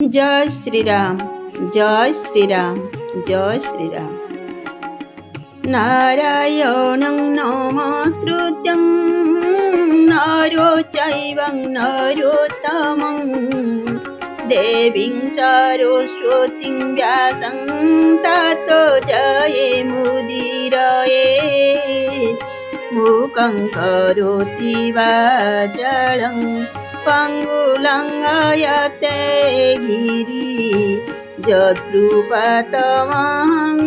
जय श्री राम, जय श्री राम, जय श्री राम। नारायणं नमस्कृत्यं नरो चैव नरोत्तमं देवीं सरस्वतीं व्यासं ततो जयमुदीरयेत्। मूकं करोति वाचालं पङ्गुलङ्घयते गिरि यत्कृपातमहं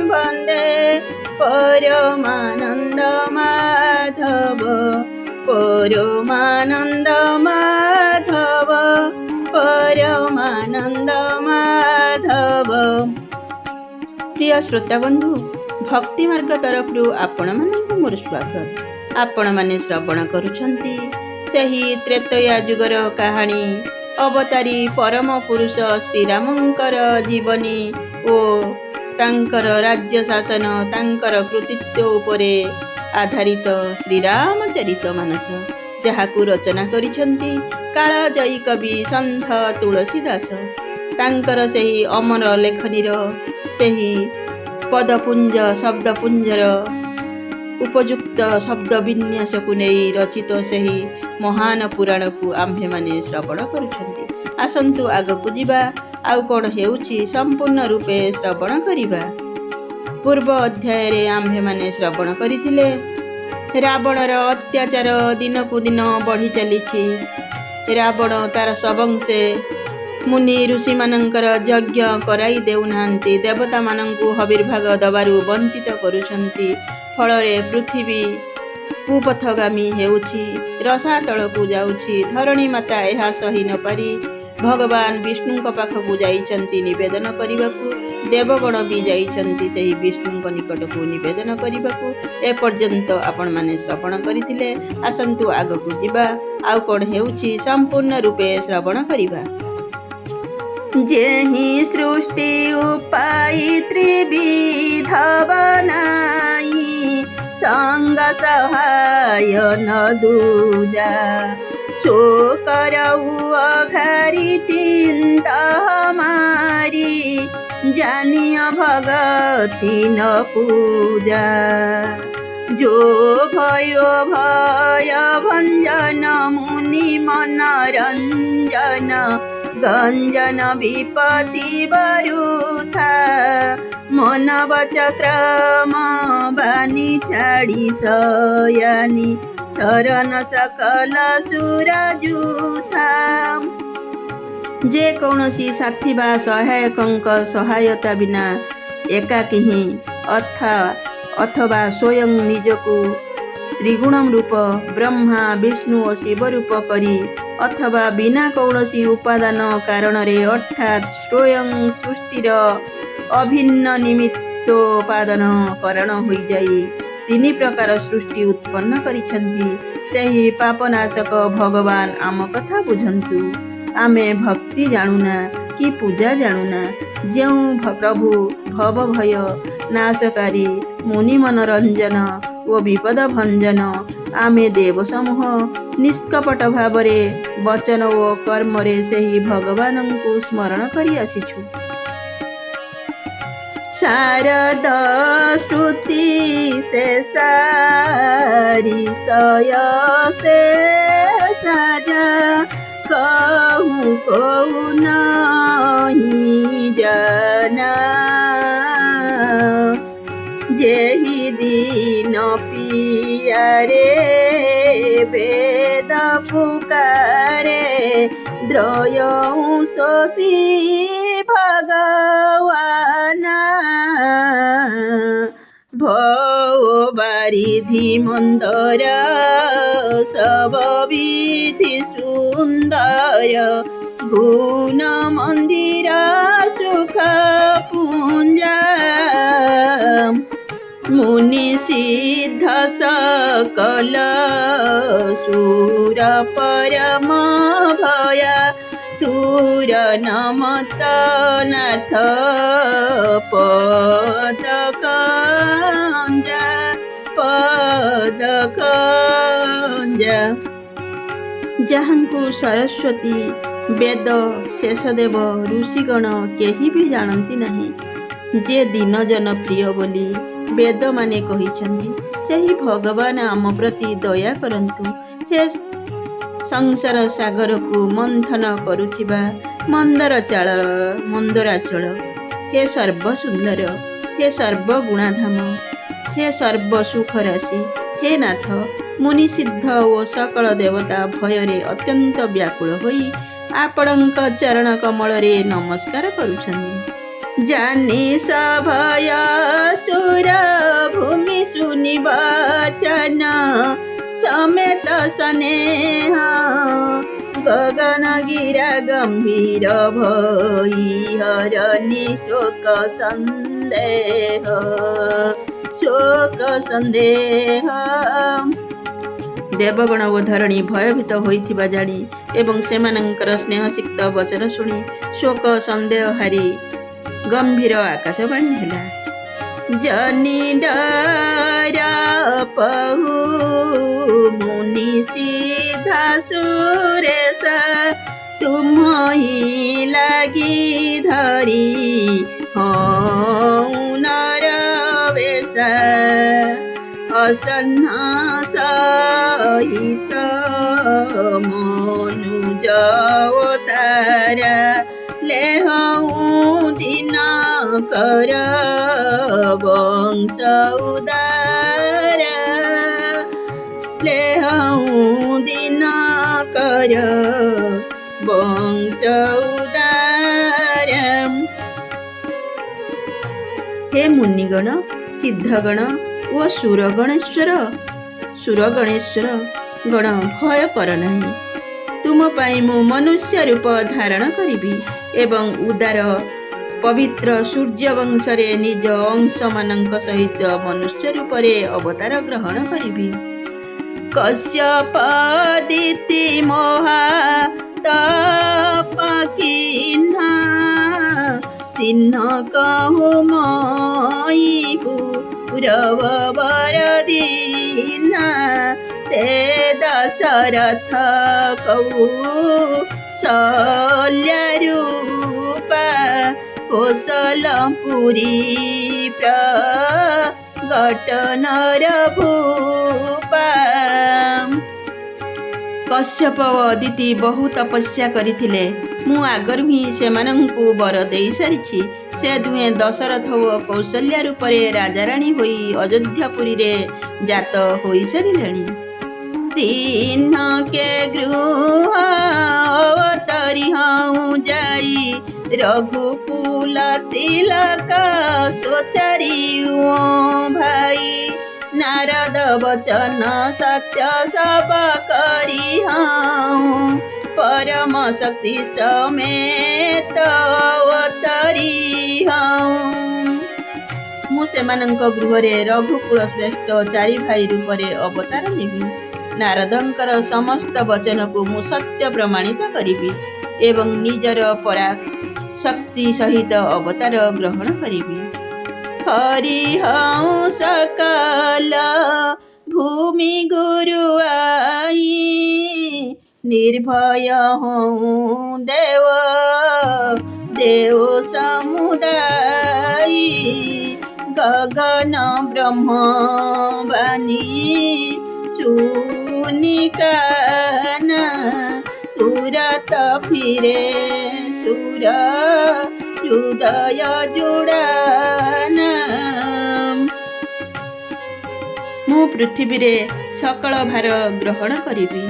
वन्दे परमानन्दमाधव, परमानन्दमाधव, परमानन्दमाधव। प्रिय श्रोता बंधु, भक्ति मार्ग तरफ आपण मानक मोर स्वागत। आपण माने श्रवण करुछंती सही त्रेतया जुगर कहानी अवतारी परम पुरुष श्रीरामंकर जीवनी ओ तांकर राज्य शासन तांकर कृतित्व उपरे आधारित श्रीरामचरित मानस, जहाकू रचना करिछंती कालजयी कवि सन्थ तुलसीदास। तांकर सही अमर लेखनीर सही पदपुंज शब्दपुंजर उपयुक्त शब्द विन्यास को नहीं रचित सही महान पुराण को आम्भे माने श्रवण करुछंती। आसंतु आगकू जिबा आउ कोण हेउछि संपूर्ण रूपे श्रवण करिबा। पूर्व अध्याय रे आम्भे माने श्रवण करिथिले रावणर अत्याचार दिनकू दिन बढ़ी चलीछि। रावण तार सबंशे मुनि ऋषि मानंकर यज्ञ कराई देउनाहांती, देवता मानंकु हविर्भाग दबारु वंचित करुछंती। फलरे पृथ्वी कुपथगामी हेउछि, रसातल को जाउछि। धरणी माता एहा सही न पारी भगवान विष्णु पाखकू जाइछंती निवेदन करिबाकू। देवगण भी जाइछंती सही विष्णु निकट को निवेदन करिबाकू। ए पर्यंत आपण माने श्रवण करिथिले। आसंतु आगकू जिबा आउ कोण हेउछि संपूर्ण रूपे श्रवण करिबा। जेहि सृष्टि उपाय त्रिविध बनाई, संग सहाय न दूजा। सो करऊ अघारी चिंता हमारी, जानिय भगति न पूजा। जो भयो भय भंजन मुनि मनरंजन, गंजन विपति बरुथा। मन बचक्रम बानी छाड़ी सयानी, शरण सकल सुरजूथा। जे कौनसी साथी बा सहायकंक सहायता बिना एकाकी ही अथवा स्वयं निजकू त्रिगुणम रूप ब्रह्मा विष्णु और शिव रूप करी, अथवा बिना कौनसी उपादान कारण रे अर्थात स्वयं सृष्टिर अभिन्न निमित्तोपादान करण होई जाई तीन प्रकार सृष्टि उत्पन्न करिछंती। सही पापनाशक भगवान आम कथा बुझंतु। आमे भक्ति जानुना कि पूजा जानुना। जेउ प्रभु भव भय नाशकारी मुनि मनोरंजन ओ विपद भंजन, आमे देव समूह निष्कपट भावरे वचन ओ कर्मरे सही भगवानंकु स्मरण करि आसिछु। शारद श्रुति से सारी सय से साजा, कहूँ को नहीं जाना। जेहि दिन पियारे वेद पुकारे, द्रयऊ शोषी भगवाना। भव बारिधि मंदर सब विधि सुंदर, गुण मंदिर सुख पुंजा। मुनि सिद्ध सकल सुर परम भया, तुर नमत नाथ पद खंजा। जहांकु सरस्वती ବେଦ ଶେଷଦେବ ଋଷିଗଣ କେହି ବି ଜାଣନ୍ତି ନାହିଁ ଯେ ଦିନ ଜନପ୍ରିୟ ବୋଲି ବେଦମାନେ କହିଛନ୍ତି। ସେହି ଭଗବାନ ଆମ ପ୍ରତି ଦୟା କରନ୍ତୁ। ହେ ସଂସାର ସାଗରକୁ ମନ୍ଥନ କରୁଥିବା ମନ୍ଦରାଚଳ, ହେ ସର୍ବସୁନ୍ଦର, ହେ ସର୍ବଗୁଣାଧାମ, ହେ ସର୍ବସୁଖ ରାଶି, ହେ ନାଥ, ମୁନିସିଦ୍ଧ ଓ ସକଳ ଦେବତା ଭୟରେ ଅତ୍ୟନ୍ତ ବ୍ୟାକୁଳ ହୋଇ ଆପଣଙ୍କ ଚରଣ କମଳରେ ନମସ୍କାର କରୁଛନ୍ତି। ଜାନି ସଭୟ ସୁର ଭୂମି ସୁନିବାଚନ ସಮೇତ ସ୍ନେହ ଗଗନ ଗିରା ଗମ୍ଭୀର ଭଇ ହରନି ଶୋକ ସନ୍ଦେହ। ଦେବଗଣ ଓ ଧରଣୀ ଭୟଭୀତ ହୋଇଥିବା ଜାଣି ଏବଂ ସେମାନଙ୍କର ସ୍ନେହସିକ୍ତ ବଚନ ଶୁଣି ଶୋକ ସନ୍ଦେହ ହାରି ଗମ୍ଭୀର ଆକାଶବାଣୀ ହେଲା। ଜନି ଡର ପହୁ ମୁନି ସିଧା ସୁରେଶ ତୁମହି ଲାଗି ଧରି ହଉନର ବେଶ ଅସନ୍ନ ସହିତ ମନୁଜ ଅବତାର ଲେହଉ ଦିନ କର ବଂଶ ଉଦାର ଲେହଉ ଦିନ କର ବଂଶ ଉଦାର। ହେ ମୁନିଗଣ, ସିଦ୍ଧଗଣ ଓ ସୁରଗଣେଶ୍ୱର ଗଣ, ଭୟ କର ନାହିଁ। ତୁମ ପାଇଁ ମୁଁ ମନୁଷ୍ୟ ରୂପ ଧାରଣ କରିବି ଏବଂ ଉଦାର ପବିତ୍ର ସୂର୍ଯ୍ୟ ବଂଶରେ ନିଜ ଅଂଶମାନଙ୍କ ସହିତ ମନୁଷ୍ୟ ରୂପରେ ଅବତାର ଗ୍ରହଣ କରିବି। କଶ୍ୟପ ଦିତି ମହା ତପକିହ୍ନ ଚିହ୍ନ କହୁ ମଇ ପୁରବ ବରଦିନ ତେ ଦଶରଥ କୌଶଲ୍ୟରୂପା କୌଶଲପୁରୀ ପ୍ରଗଟନର ଭୂପା। କଶ୍ୟପ ଓ ଅଦିତି ବହୁ ତପସ୍ୟା କରିଥିଲେ। ମୁଁ ଆଗରୁ ହିଁ ସେମାନଙ୍କୁ ବର ଦେଇସାରିଛି। ସେ ଦୁହେଁ ଦଶରଥ ଓ କୌଶଲ୍ୟା ରୂପରେ ରାଜାରାଣୀ ହୋଇ ଅଯୋଧ୍ୟାପୁରୀରେ ଜାତ ହୋଇସାରିଲେଣି। ତିନ କେ ଗୃହ ଅବତରି ହଉ ଯାଇ ରଘୁକୁଲ ତିଲକ ସୋଚାରି ଭାଇ ନାରଦ ବଚନ ସତ୍ୟ ସବ କରି ହଉ ପରମ ଶକ୍ତି ସମେତ ଅବତରି ହଉ। ମୁଁ ସେମାନଙ୍କ ଗୃହରେ ରଘୁକୁଳ ଶ୍ରେଷ୍ଠ ଚାରି ଭାଇ ରୂପରେ ଅବତାର ନେବି। ନାରଦଙ୍କର ସମସ୍ତ ବଚନକୁ ମୁଁ ସତ୍ୟ ପ୍ରମାଣିତ କରିବି ଏବଂ ନିଜର ପରାଶକ୍ତି ସହିତ ଅବତାର ଗ୍ରହଣ କରିବି। ହରି ହଉ ସକଲ ଭୂମି ଗୁରୁ ଆଇ ନିର୍ଭୟ ହଉ ଦେව ସମୁଦାୟୀ ଗଗନ ବ୍ରହ୍ମ ବାଣୀ ସୁନିକାନ ତୁରତ ଫିରେ ସୁର ହୃଦୟ ଯୋଡ଼ାନ। ମୁଁ ପୃଥିବୀରେ ସକଳ ଭାର ଗ୍ରହଣ କରିବି।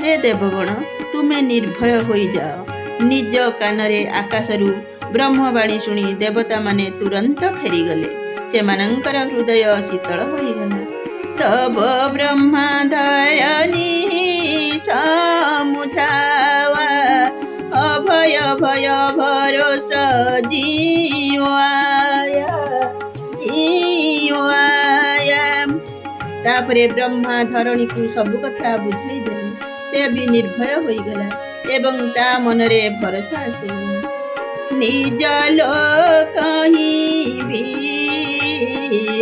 ହେ ଦେବଗଣ, ତୁମେ ନିର୍ଭୟ ହୋଇଯାଅ। ନିଜ କାନରେ ଆକାଶରୁ ବ୍ରହ୍ମବାଣୀ ଶୁଣି ଦେବତାମାନେ ତୁରନ୍ତ ଫେରିଗଲେ। ସେମାନଙ୍କର ହୃଦୟ ଶୀତଳ ହୋଇଗଲା। ତବ ବ୍ରହ୍ମା ଧରଣୀ ସମୁଝାବା ଅଭୟ ଭୟ ଭରୋସ ଜିୱାୟ। ତାପରେ ବ୍ରହ୍ମା ଧରଣୀକୁ ସବୁ କଥା ବୁଝାଇ ଦେଲେ। ସେ ବି ନିର୍ଭୟ ହୋଇଗଲା ଏବଂ ତା ମନରେ ଭରସା ଆସିଗଲା। ନିଜ ଲୋକ ହିଁ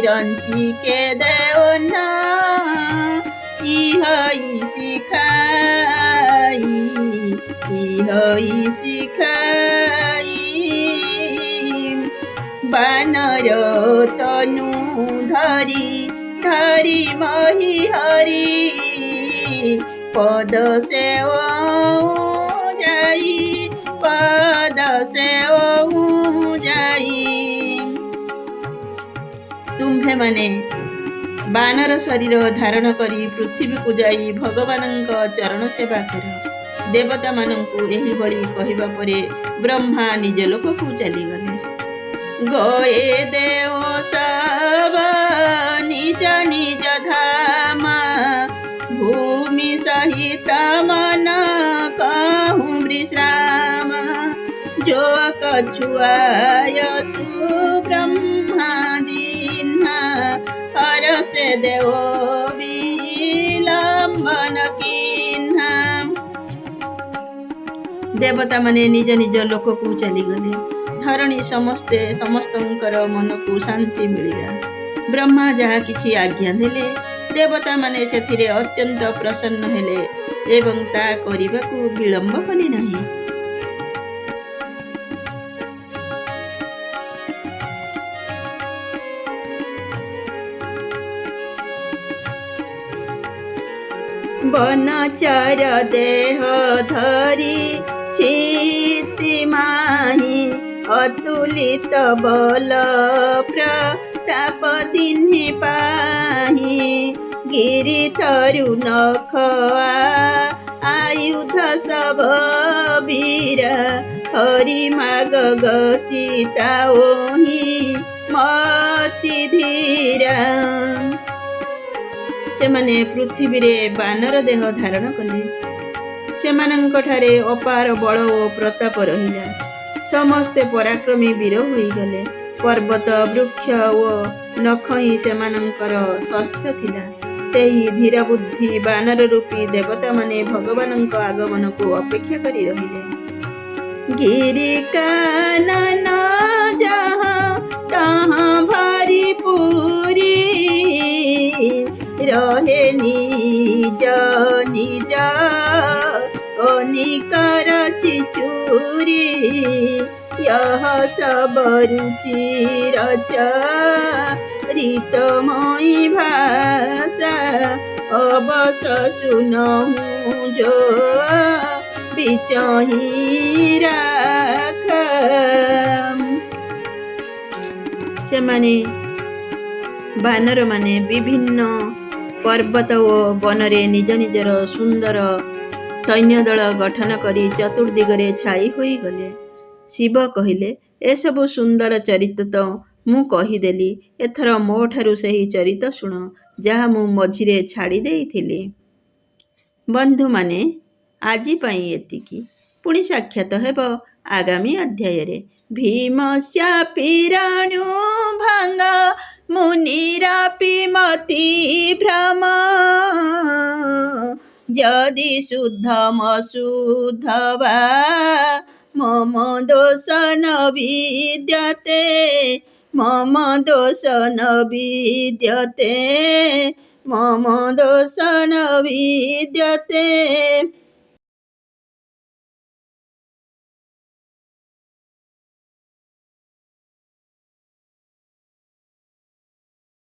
ରଞ୍ଚି କେ ଦେଓନା ଇହଇ ଶିଖାଇ ହଇ ଶିଖାଇ ବାନର ତନୁ ଧରି ଧରି ମହି ହରି ପଦ ସେଓ ଯାଇ ପଦ ସେଓ ଯାଇ। ତୁମ୍ଭେମାନେ ବାନର ଶରୀର ଧାରଣ କରି ପୃଥିବୀକୁ ଯାଇ ଭଗବାନଙ୍କ ଚରଣ ସେବା କର। ଦେବତାମାନଙ୍କୁ ଏହିଭଳି କହିବା ପରେ ବ୍ରହ୍ମା ନିଜ ଲୋକକୁ ଚାଲିଗଲେ। ଗଏ ଦେଓ ସବ ନିଜ ନିଜ ଧାମ ଭୂମି ସହିତ ମନ କହୁଁ ବିଶ୍ରାମ जो कछुआय सुब्रह्मा दीन्हा हर से देव विलंबन किन्हा। देवता माने निज निज लोक को चलीगले। धरणी समस्ते समस्तंकर मन को शांति मिलिला। ब्रह्मा जहा किछि आज्ञा देले देवता माने सेथिरे अत्यंत प्रसन्न हेले एवं ता करिबाकू विलंब कले नाही। बनचर देह धरी छिति माही अतुलित बल प्रताप दिन्हि पाही गिरि तरु नख आयुध सब वीर हरि माग गचिता ओहि मति धीरा। सेमाने पृथ्वी रे बानर देह धारण कले। सेमानंकठारे अपार बल ओ प्रताप रहिला। समस्ते पराक्रमी वीर होईगले। पर्वत वृक्ष ओ नख ही सेमानंकर शस्त्र थिला। सेही धीर बुद्धि बानर रूपी देवता माने भगवानंक आगमन को अपेक्षा करी रहिले। गिरि कानन जहाँ तहाँ भारी पूरी रहे निज निज अनिकर चिचुरी यह सब रुचि रचरितमयी भाषा अवश सुनहु जो बिचही राख। सेमाने बानर माने विभिन्न पर्वत ओ वनरे निज निजर सुंदर सैन्य दल गठन करी चतुर्दिगरे छाई होई गले। शिव कहिले एसबु सुंदर चरित तो मु कहीदेली। एथर मो ठारू सही चरित शुण जहा मु मझिरे छाड़ी देइथिली। बंधु माने आजि पई एतिकी। पुणी साक्षात हेब आगामी अध्याय रे। भीमस्य पिराणु भांग मुनिरापि मति भ्रम यदि शुद्धम शुद्ध वा मम दोष न विद्यते मम दोष न विद्यते मम दोष न विद्यते।